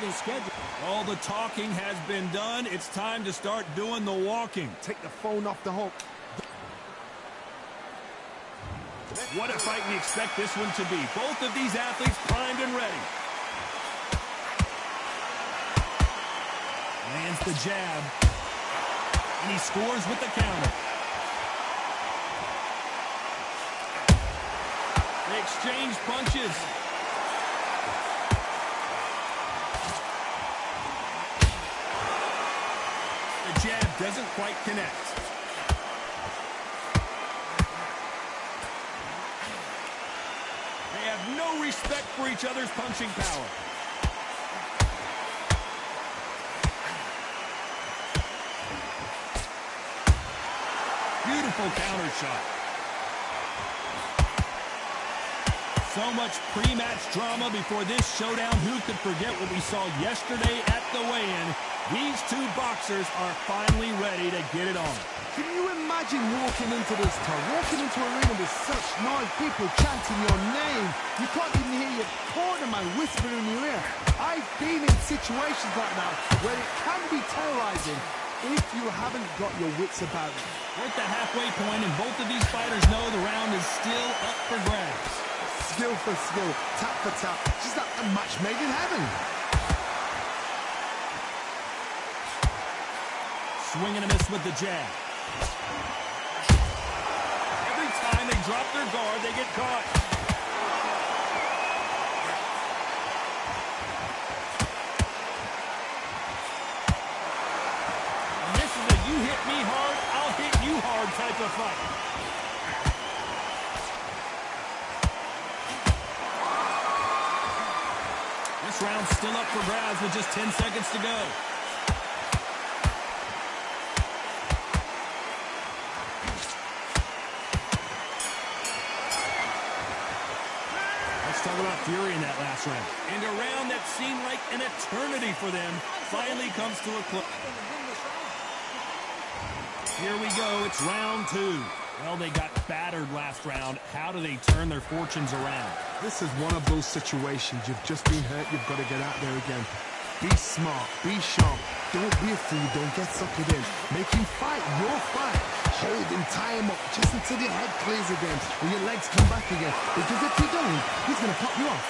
their schedule. All the talking has been done. It's time to start doing the walking. Take the phone off the hook. What a fight we expect this one to be. Both of these athletes primed and ready. Lands the jab. And he scores with the counter. They exchange punches. The jab doesn't quite connect. They have no respect for each other's punching power. Beautiful counter shot. So much pre-match drama before this showdown. Who could forget what we saw yesterday at the weigh-in? These two boxers are finally ready to get it on. Can you imagine walking into this town, walking into an arena with such noise, people chanting your name? You can't even hear your cornerman whispering in your ear. I've been in situations like that where it can be terrorizing if you haven't got your wits about you. We're at the halfway point, and both of these fighters know the round is still up for grabs. Skill for skill, tap for tap, just like a match made in heaven. Swing and a miss with the jab. Every time they drop their guard, they get caught. And this is a you hit me hard, I'll hit you hard type of fight. This round's still up for grabs with just 10 seconds to go. Talk about fury in that last round. And a round that seemed like an eternity for them finally comes to a close. Here we go. It's round two. Well, they got battered last round. How do they turn their fortunes around? This is one of those situations. You've just been hurt. You've got to get out there again. Be smart. Be sharp. Don't be a fool. Don't get suckered in. Make him fight your fight. Hold him, tie him up, just until your head clears again, and your legs come back again. Because if you don't, he's going to pop you off.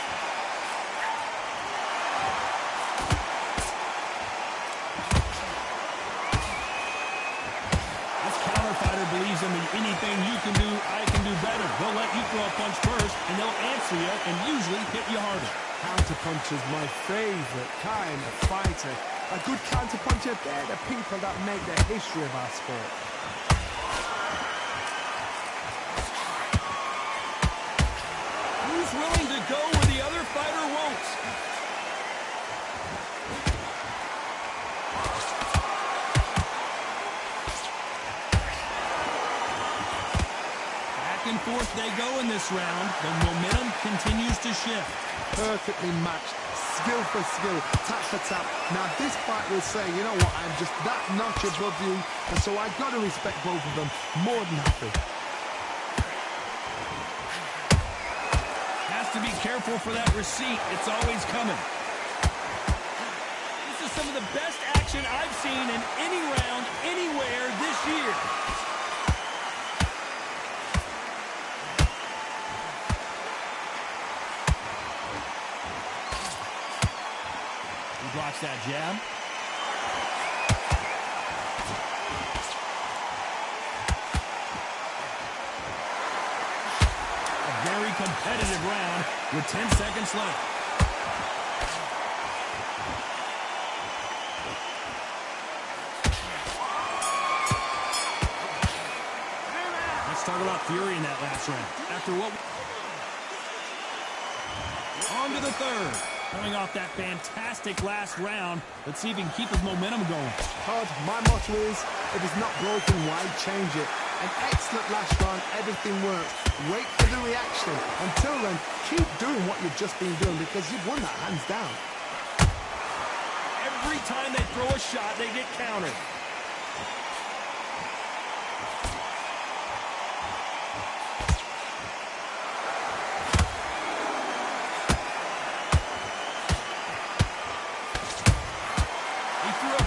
This counter fighter believes in the anything you can do, I can do better. They'll let you throw a punch first, and they'll answer you and usually hit you harder. Counter punch is my favorite kind of fighter. A good counter puncher, they're the people that make the history of our sport. Who's willing to go where the other fighter won't? Back and forth they go in this round. The momentum continues to shift. Perfectly matched, skill for skill, tap for tap. Now this fight will say, you know what, I'm just that notch above you, and so I got to respect both of them more than happy. To be careful for that receipt. It's always coming. This is some of the best action I've seen in any round, anywhere this year. He blocks that jab. Very competitive round with 10 seconds left. Let's talk about fury in that last round. After what? On to the third. Coming off that fantastic last round, let's see if he can keep his momentum going. Todd, my motto is, if it's not broken, why change it? An excellent last round, everything works. Wait for the reaction. Until then, keep doing what you've just been doing because you've won that hands down. Every time they throw a shot, they get countered.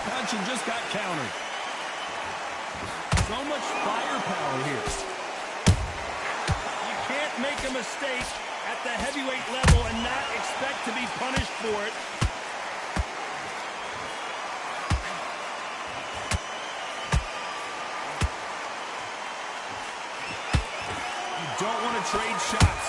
punch and just got countered. So much firepower here. You can't make a mistake at the heavyweight level and not expect to be punished for it. You don't want to trade shots.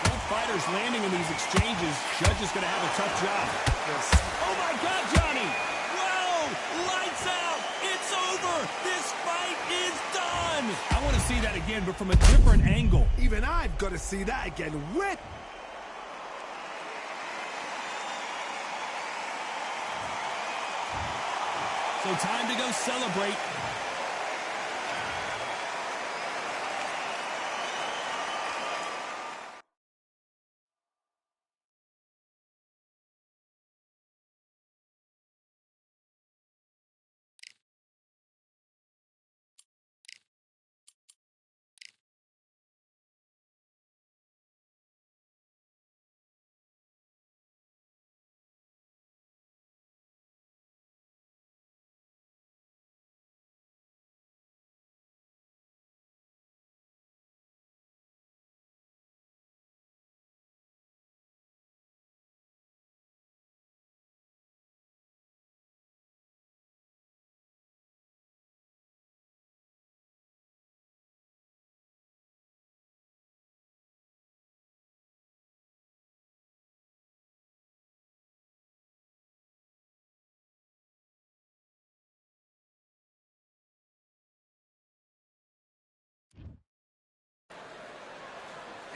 Both fighters landing in these exchanges. Judge is going to have a tough job. Yes. Oh my God, Johnny! Whoa! Lights out! It's over! This fight is done! I want to see that again, but from a different angle. Even I've got to see that again. Wait! So time to go celebrate.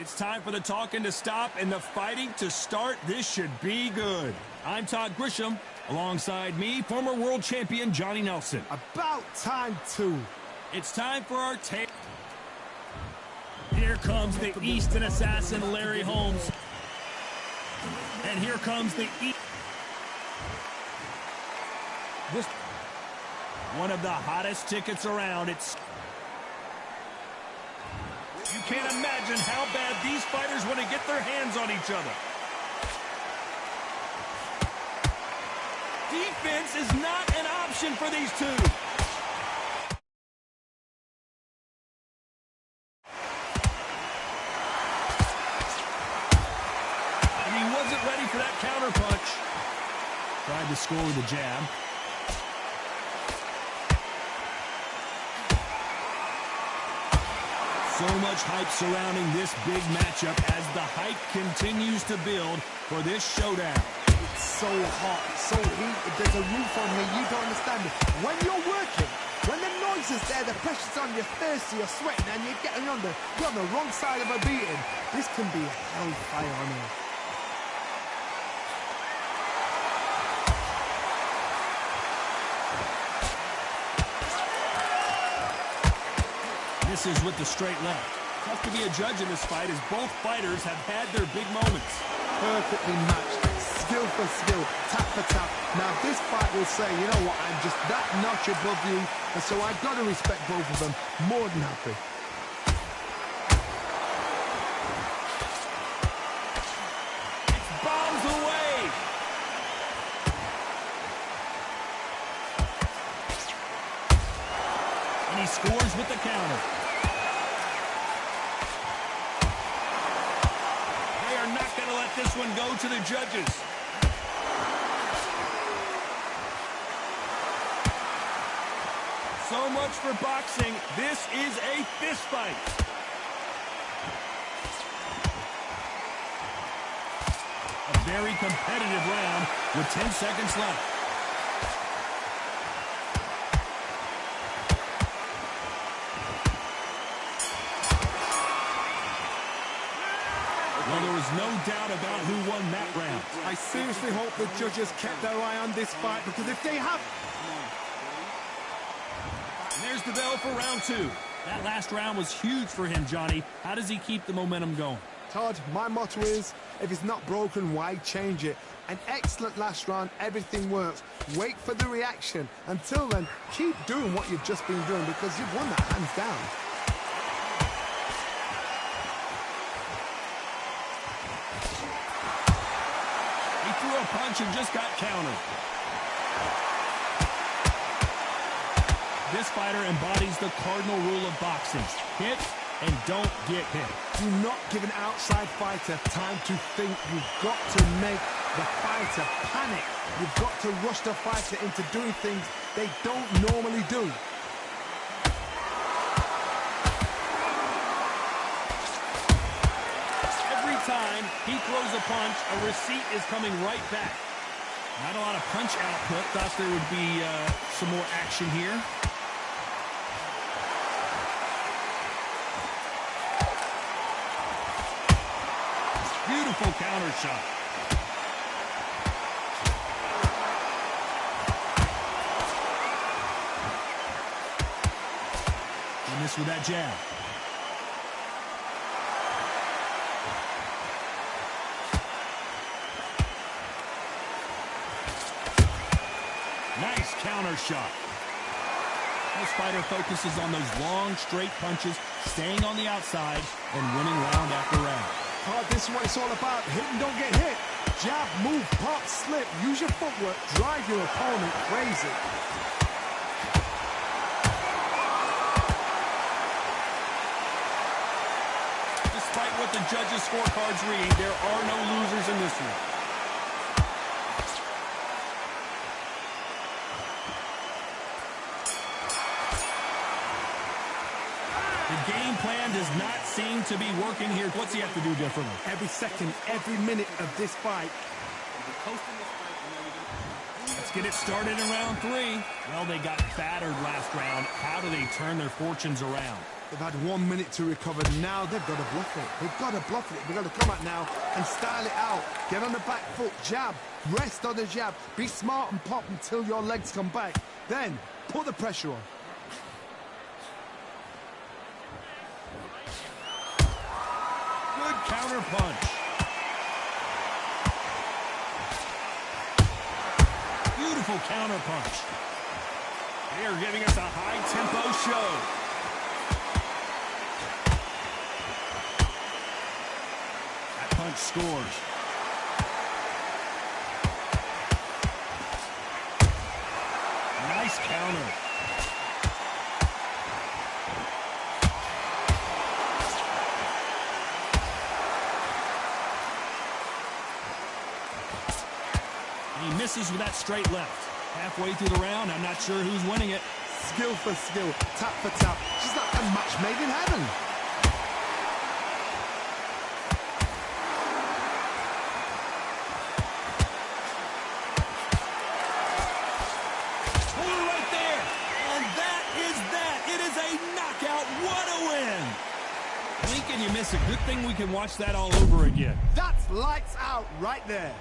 It's time for the talking to stop and the fighting to start. This should be good. I'm Todd Grisham. Alongside me, former world champion Johnny Nelson. About time, too. It's time for our tape. Here comes the Easton assassin, Larry Holmes. And here comes the This one of the hottest tickets around. You can't imagine how bad these fighters want to get their hands on each other. Defense is not an option for these two. And he wasn't ready for that counterpunch. Tried to score with a jab. So much hype surrounding this big matchup as the hype continues to build for this showdown. It's so hot, so heated, there's a roof on here, you don't understand it. When you're working, when the noise is there, the pressure's on, you're thirsty, you're sweating, and you're on the wrong side of a beating, this can be hellfire on here. This is with the straight left. Tough to be a judge in this fight as both fighters have had their big moments. Perfectly matched, skill for skill, tap for tap. Now this fight will say, you know what, I'm just that notch above you, and so I've got to respect both of them. More than happy. It's bombs away. And he scores with the counter. Not going to let this one go to the judges. So much for boxing. This is a fist fight. A very competitive round with 10 seconds left. Well, there was no doubt about who won that round. I seriously hope the judges kept their eye on this fight, because if they have... And there's the bell for round two. That last round was huge for him, Johnny. How does he keep the momentum going? Todd, my motto is, if it's not broken, why change it? An excellent last round, everything works. Wait for the reaction. Until then, keep doing what you've just been doing, because you've won that hands down. a punch and just got countered. This fighter embodies the cardinal rule of boxing. Hit and don't get hit. Do not give an outside fighter time to think. You've got to make the fighter panic. You've got to rush the fighter into doing things they don't normally do. Every time he throws a punch, a receipt is coming right back. Not a lot of punch output. Thought there would be some more action here. Beautiful counter shot. He missed with that jab. Nice counter shot. This fighter focuses on those long, straight punches, staying on the outside, and winning round after round. This is what it's all about. Hit and don't get hit. Jab, move, pop, slip. Use your footwork. Drive your opponent crazy. Despite what the judges' scorecards read, there are no losers in this one. The game plan does not seem to be working here. What's he have to do differently? Every second, every minute of this fight. Let's get it started in round 3. Well, they got battered last round. How do they turn their fortunes around? They've had 1 minute to recover. Now they've got to bluff it. They've got to bluff it. They've got to come out now and style it out. Get on the back foot, jab, rest on the jab. Be smart and pop until your legs come back. Then, put the pressure on. Good counter punch. Beautiful counter punch. They are giving us a high-tempo show. That punch scores. Nice counter. He misses with that straight left. Halfway through the round, I'm not sure who's winning it. Skill for skill, tap for tap. Just like a match made in heaven. Pull right there. And that is that. It is a knockout. What a win. Blink and you miss it. Good thing we can watch that all over again. That's lights out right there.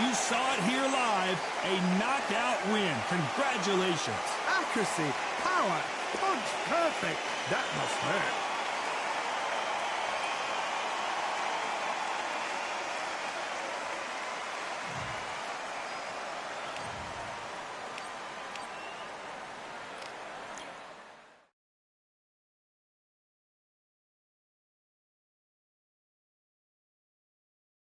You saw it here live. A knockout win. Congratulations. Accuracy, power, punch, perfect. That must hurt.